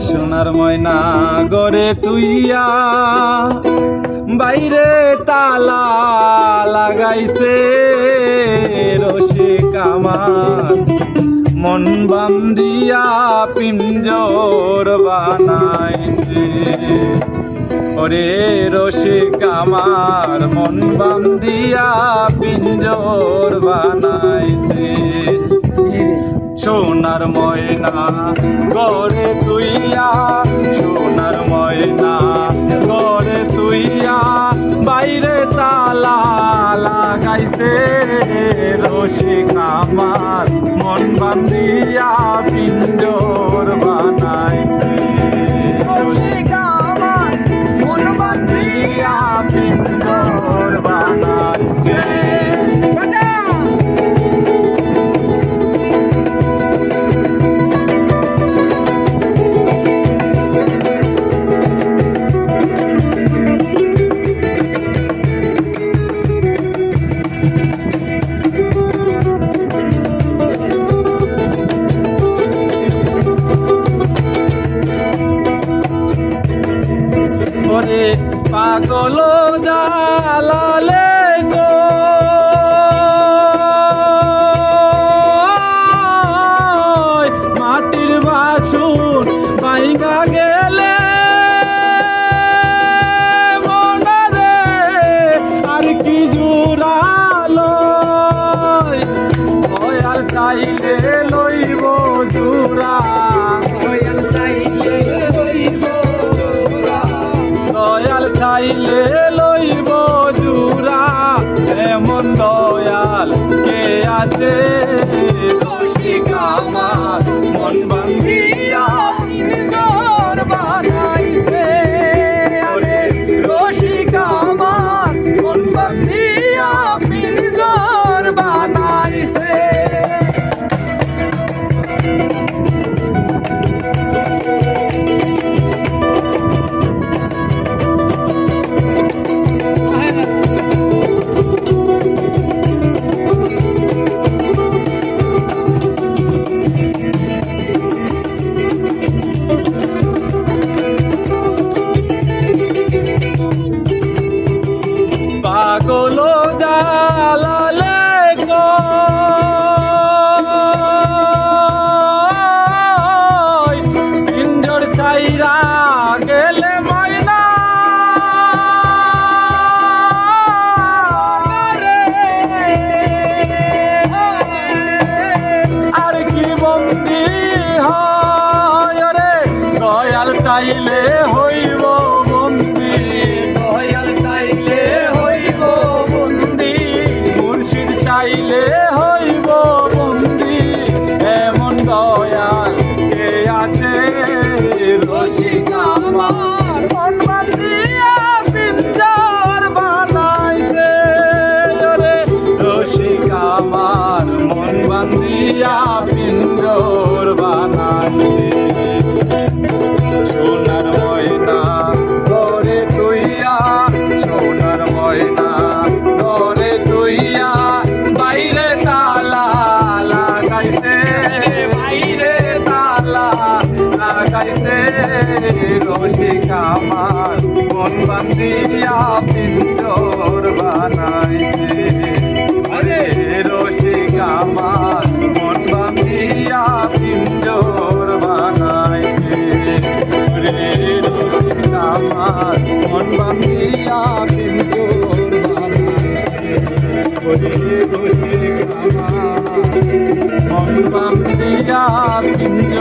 সোনার ময়না গড়ে তুইয়া বাইরে তালা লাগাইছে রসিক আমার মন বান্ধিয়া পিঞ্জর বানাইছে। ওরে রসিক আমার মন বান্ধিয়া পিঞ্জর বানাইছে। সোনার ময়না গড়ে তুইয়া, সোনার ময়না গড়ে তুইয়া বাইরে তালা লাগাইছে রসিক আমার মন বান্ধিয়া পিঞ্জর বানাইছে। রসিক আমার মন বান্ধিয়া পিঞ্জর বানাইছে। ওরে পাগল জালালে গো মাটির বাসুর বাইঙ্গা গেলে মনারে আর কি জুড়ালো দয়াল চাইলে লইব জুড়া, দয়াল চাইলে লইব দয়াল চাইলে লইব জুড়া এমন দয়াল কে আছে রসিক আমার মন বান্ধিয়া পিঞ্জর বানাইছে। রসিক আমার মন বান্ধিয়া পিঞ্জর বানাইছে। পাগল জালালে গো পিঞ্জর ছাইরা গেলে ময়না আর কি বন্দি হয় রে দয়াল চাইলে হইব বন্দি, দয়াল চাইলে হইব বন্দি, মুর্শিদ চাইলে হইব বন্দি এমন দয়াল কে আছে রসিক আমার মন বান্ধিয়া পিঞ্জর বানাইছে। রসিক আমার মন বান্ধিয়া পিঞ্জর বানাইছে। সোনার ময়না গড়ে তুইয়া, সোনার ময়না গড়ে তুইয়া বাইরে তালা লাগাইছে, বাইরে তালা লাগাইছে রসিক আমার মন বান্ধিয়া পিঞ্জর বানাইছে। আরে রসিক আমার মন বান্ধিয়া পিঞ্জর বানাইছে। রসিক আমার মন বান্ধিয়া পিঞ্জর বানাইছে। রসিক আমার মন বান্ধিয়া পিঞ্জর